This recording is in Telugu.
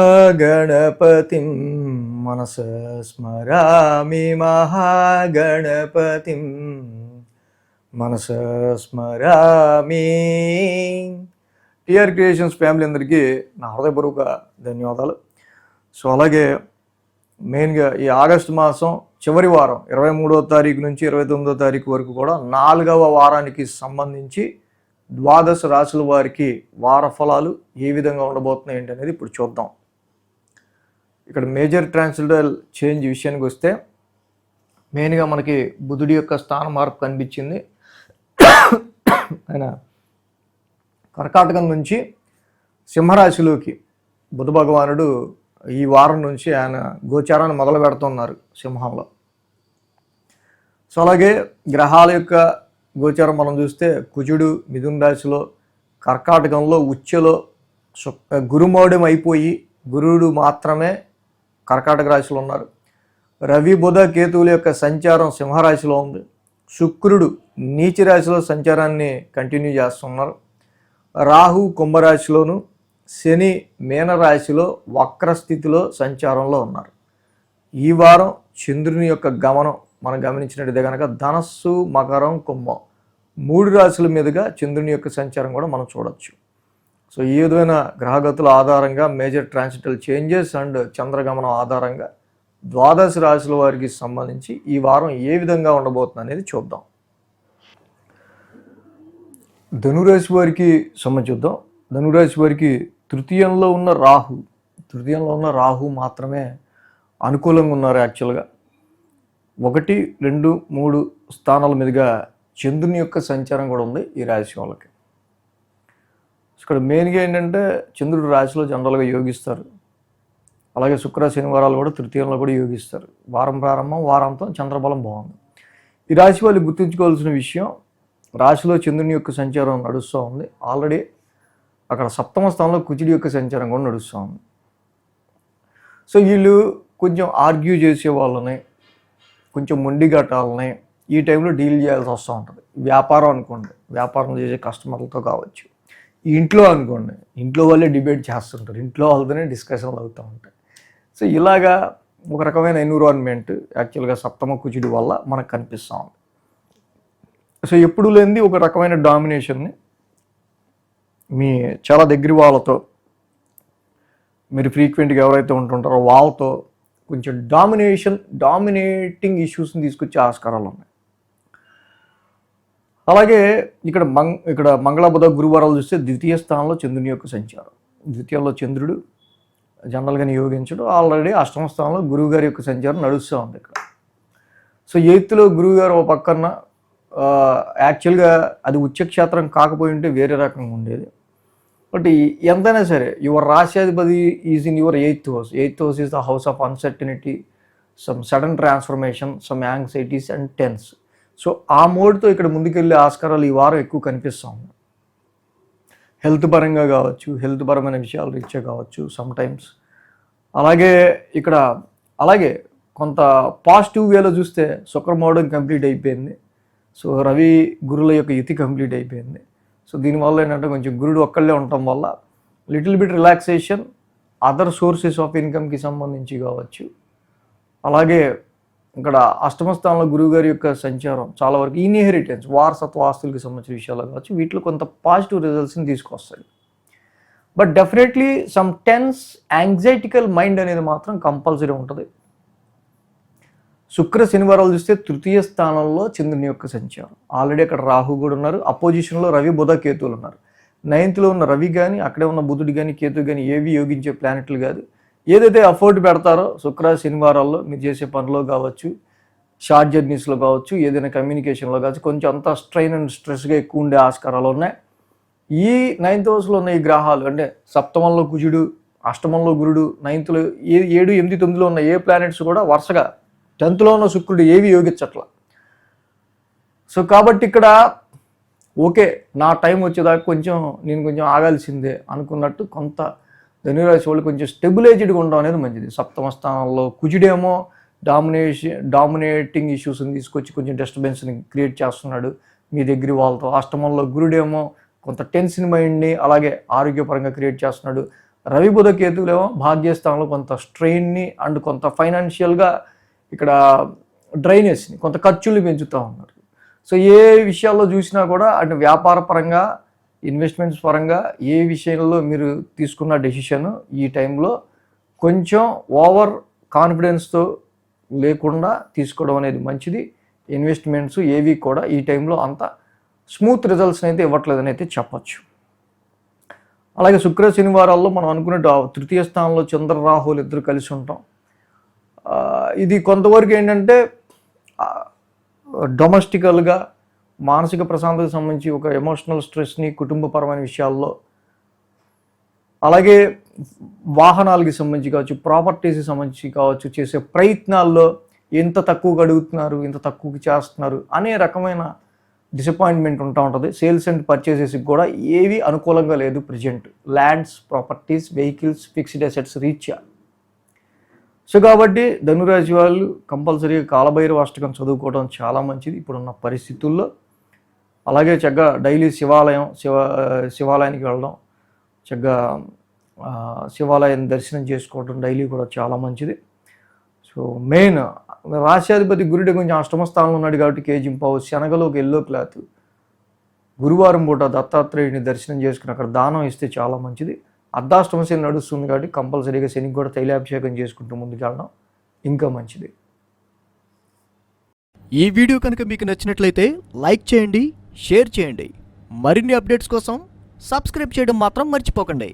మహాగణపతిం మనసా స్మరామి మహాగణపతిం మనసా స్మరామి. టిఆర్ క్రియేషన్స్ ఫ్యామిలీ అందరికీ నా హృదయపూర్వక ధన్యవాదాలు. సో అలాగే మెయిన్గా ఈ ఆగస్టు మాసం చివరి వారం 23వ తారీఖు నుంచి 29వ తారీఖు వరకు కూడా 4వ వారానికి సంబంధించి ద్వాదశ రాశుల వారికి వార ఫలాలు ఏ విధంగా ఉండబోతున్నాయి ఏంటి అనేది ఇప్పుడు చూద్దాం. ఇక్కడ మేజర్ ట్రాన్సిటల్ చేంజ్ విషయానికి వస్తే మెయిన్గా మనకి బుధుడి యొక్క స్థాన మార్పు కనిపించింది. ఆయన కర్కాటకం నుంచి సింహరాశిలోకి బుధ భగవానుడు ఈ వారం నుంచి ఆయన గోచారాన్ని మొదలు పెడుతున్నారు సింహంలో. సో అలాగే గ్రహాల యొక్క గోచారం మనం చూస్తే కుజుడు మిథున రాశిలో, కర్కాటకంలో ఉచ్చలో గురుమౌఢ్యం అయిపోయి గురుడు మాత్రమే కర్కాటక రాశిలో ఉన్నారు. రవి బుధ కేతువుల యొక్క సంచారం సింహరాశిలో ఉంది. శుక్రుడు నీచ రాశిలో సంచారాన్ని కంటిన్యూ చేస్తున్నారు. రాహు కుంభరాశిలోను, శని మీనరాశిలో వక్రస్థితిలో సంచారంలో ఉన్నారు. ఈ వారం చంద్రుని యొక్క గమనం మనం గమనించినట్టు కనుక ధనస్సు మకరం కుంభం 3 రాశుల మీదుగా చంద్రుని యొక్క సంచారం కూడా మనం చూడొచ్చు. సో ఈ విధమైన గ్రహగతుల ఆధారంగా మేజర్ ట్రాన్సిటల్ చేంజెస్ అండ్ చంద్రగమనం ఆధారంగా ద్వాదశ రాశుల వారికి సంబంధించి ఈ వారం ఏ విధంగా ఉండబోతుంది అనేది చూద్దాం. ధనురాశి వారికి చూద్దాం. ధనురాశి వారికి తృతీయంలో ఉన్న రాహు మాత్రమే అనుకూలంగా ఉన్నారు. యాక్చువల్గా 1, 2, 3 స్థానాల మీదుగా చంద్రుని యొక్క సంచారం కూడా ఉంది ఈ రాశి వాళ్ళకి. ఇక్కడ మెయిన్గా ఏంటంటే చంద్రుడు రాశిలో జనరల్గా యోగిస్తారు. అలాగే శుక్ర శనివారాలు కూడా తృతీయంలో కూడా యోగిస్తారు. వారం ప్రారంభం వారాంతం చంద్రబలం బాగుంది. ఈ రాశి వాళ్ళు గుర్తుంచుకోవాల్సిన విషయం, రాశిలో చంద్రుని యొక్క సంచారం నడుస్తూ ఉంది. ఆల్రెడీ అక్కడ 7వ స్థానంలో కుజుడి యొక్క సంచారం కూడా నడుస్తూ ఉంది. సో వీళ్ళు కొంచెం ఆర్గ్యూ చేసే వాళ్ళని, కొంచెం మొండిగట్టాలని ఈ టైంలో డీల్ చేయాల్సి వస్తూ ఉంటుంది. వ్యాపారం అనుకోండి, వ్యాపారం చేసే కస్టమర్లతో కావచ్చు. ఇంట్లో అనుకోండి, ఇంట్లో వాళ్ళే డిబేట్ చేస్తుంటారు, ఇంట్లో వాళ్ళతోనే డిస్కషన్లు అవుతూ ఉంటాయి. సో ఇలాగా ఒక రకమైన ఎన్విరాన్మెంట్ యాక్చువల్గా 7వ కుజుడి వల్ల మనకు కనిపిస్తూ ఉంది. సో ఎప్పుడు లేనిది ఒక రకమైన డామినేషన్ని మీ చాలా దగ్గర వాళ్ళతో, మీరు ఫ్రీక్వెంట్గా ఎవరైతే ఉంటుంటారో వాళ్ళతో కొంచెం డామినేటింగ్ ఇష్యూస్ని తీసుకొచ్చే ఆస్కారాలు ఉన్నాయి. అలాగే ఇక్కడ మంగళ బుధ గురువారాలు చూస్తే ద్వితీయ స్థానంలో చంద్రుని యొక్క సంచారం. ద్వితీయంలో చంద్రుడు జనరల్గా యోగించడు. ఆల్రెడీ 8వ స్థానంలో గురువు గారి యొక్క సంచారం నడుస్తూ ఉంది ఇక్కడ. సో 8th గురువు గారు ఒక పక్కన యాక్చువల్గా అది ఉచ్చక్షేత్రం కాకపోయి ఉంటే వేరే రకంగా ఉండేది. బట్ ఎంతైనా సరే యువర్ రాశ్యాధిపతి is in your 8th house. 8th house is the house of uncertainty, some sudden transformation, some anxieties and tense. So ఆ మోడ్తో ఇక్కడ ముందుకెళ్ళే ఆస్కారాలు ఈ వారం ఎక్కువ కనిపిస్తూ ఉన్నాయి. హెల్త్ పరంగా కావచ్చు, హెల్త్ పరమైన విషయాలు రీత్యా కావచ్చు సమ్టైమ్స్. అలాగే కొంత పాజిటివ్ వేలో చూస్తే శుక్రమౌఢం కంప్లీట్ అయిపోయింది. సో రవి గురుల యొక్క యుతి కంప్లీట్ అయిపోయింది. సో దీనివల్ల ఏంటంటే కొంచెం గురుడు ఒక్కళ్ళే ఉండటం వల్ల little bit relaxation, other sources of ఇన్కమ్కి సంబంధించి కావచ్చు. అలాగే ఇక్కడ 8వ స్థానంలో గురువు గారి యొక్క సంచారం చాలా వరకు ఇన్హెరిటెన్స్, వారసత్వ ఆస్తులకి సంబంధించిన విషయాలు కావచ్చు, వీటిలో కొంత పాజిటివ్ రిజల్ట్స్ని తీసుకొస్తాయి. But definitely some tense anxietical mind అనేది మాత్రం కంపల్సరీ ఉంటుంది. శుక్ర శనివారాలు చూస్తే తృతీయ స్థానంలో చంద్రుని యొక్క సంచారం. ఆల్రెడీ అక్కడ రాహు కూడా ఉన్నారు. అపోజిషన్లో రవి బుధ కేతువులు ఉన్నారు. 9th ఉన్న రవి కానీ, అక్కడే ఉన్న బుధుడు కానీ, కేతు కానీ ఏవి యోగించే ప్లానెట్లు కాదు. ఏదైతే అఫోర్డ్ పెడతారో శుక్ర శనివారాల్లో మీరు చేసే పనిలో కావచ్చు, షార్ట్ జర్నీస్లో కావచ్చు, ఏదైనా కమ్యూనికేషన్లో కావచ్చు, కొంచెం అంతా స్ట్రెయిన్ అండ్ స్ట్రెస్గా ఎక్కువ ఉండే ఆస్కారాలు ఉన్నాయి. ఈ 9th హౌస్లో ఉన్న ఈ గ్రహాలు అంటే 7వ కుజుడు, 8వ గురుడు, 9th 7, 8, 9లో ఉన్న ఏ ప్లానెట్స్ కూడా వరుసగా 10th ఉన్న శుక్రుడు ఏవి యోగించట్ల. సో కాబట్టి ఇక్కడ ఓకే, నా టైం వచ్చేదాకా నేను కొంచెం ఆగాల్సిందే అనుకున్నట్టు కొంత ధనురాశి వాళ్ళు కొంచెం స్టెబిలైజ్డ్గా ఉండడం అనేది మంచిది. 7వ స్థానంలో కుజుడేమో డామినేటింగ్ ఇష్యూస్ని తీసుకొచ్చి కొంచెం డిస్టర్బెన్స్ని క్రియేట్ చేస్తున్నాడు మీ దగ్గర వాళ్ళతో. అష్టమంలో గురుడేమో కొంత టెన్షన్ మైండ్ని అలాగే ఆరోగ్యపరంగా క్రియేట్ చేస్తున్నాడు. రవి బుధ కేతువులేమో భాగ్యస్థానంలో కొంత స్ట్రెయిన్ని అండ్ కొంత ఫైనాన్షియల్గా ఇక్కడ డ్రైనెస్ని కొంత ఖర్చులు పెంచుతూ ఉన్నారు. సో ఏ విషయాల్లో చూసినా కూడా అటు వ్యాపార పరంగా, ఇన్వెస్ట్మెంట్స్ పరంగా ఏ విషయంలో మీరు తీసుకున్న డెసిషన్ ఈ టైంలో కొంచెం ఓవర్ కాన్ఫిడెన్స్తో లేకుండా తీసుకోవడం అనేది మంచిది. ఇన్వెస్ట్మెంట్స్ ఏవి కూడా ఈ టైంలో అంత స్మూత్ రిజల్ట్స్ని అయితే ఇవ్వట్లేదని అయితే చెప్పచ్చు. అలాగే శుక్ర శనివారాల్లో మనం అనుకున్నట్టు తృతీయ స్థానంలో చంద్ర రాహులు ఇద్దరు కలిసి ఉంటాం. ఇది కొంతవరకు ఏంటంటే డొమెస్టికల్గా మానసిక ప్రశాంతతకు సంబంధించి ఒక ఎమోషనల్ స్ట్రెస్ని కుటుంబపరమైన విషయాల్లో, అలాగే వాహనాలకి సంబంధించి కావచ్చు, ప్రాపర్టీస్కి సంబంధించి కావచ్చు, చేసే ప్రయత్నాల్లో ఎంత తక్కువగా అడుగుతున్నారు, ఎంత తక్కువకి చేస్తున్నారు అనే రకమైన డిసప్పాయింట్మెంట్ ఉంటుంది. సేల్స్ అండ్ పర్చేసెస్కి కూడా ఏవి అనుకూలంగా లేదు present, lands, properties, vehicles, fixed assets రీత్యా. సో కాబట్టి ధనురాశి వాళ్ళు కంపల్సరీగా కాలభైరవ అష్టకం చదువుకోవడం చాలా మంచిది ఇప్పుడున్న పరిస్థితుల్లో. అలాగే చక్కగా డైలీ శివాలయానికి వెళ్ళడం, చక్కగా శివాలయాన్ని దర్శనం చేసుకోవడం డైలీ కూడా చాలా మంచిది. సో మెయిన్ రాశ్యాధిపతి గురుడే కొంచెం అష్టమ స్థానంలో ఉన్నాడు కాబట్టి కేజింపావు శనగలో ఒక ఎల్లో క్లాత్ గురువారం పూట దత్తాత్రేయుని దర్శనం చేసుకుని అక్కడ దానం ఇస్తే చాలా మంచిది. అర్ధాష్టమ శని నడుస్తుంది కాబట్టి కంపల్సరీగా శనికి కూడా తైలాభిషేకం చేసుకుంటూ ముందుకెళ్ళడం ఇంకా మంచిది. ఈ వీడియో కనుక మీకు నచ్చినట్లయితే లైక్ చేయండి, షేర్ చేయండి. మరిన్ని అప్డేట్స్ కోసం సబ్స్క్రైబ్ చేయడం మాత్రం మర్చిపోకండి.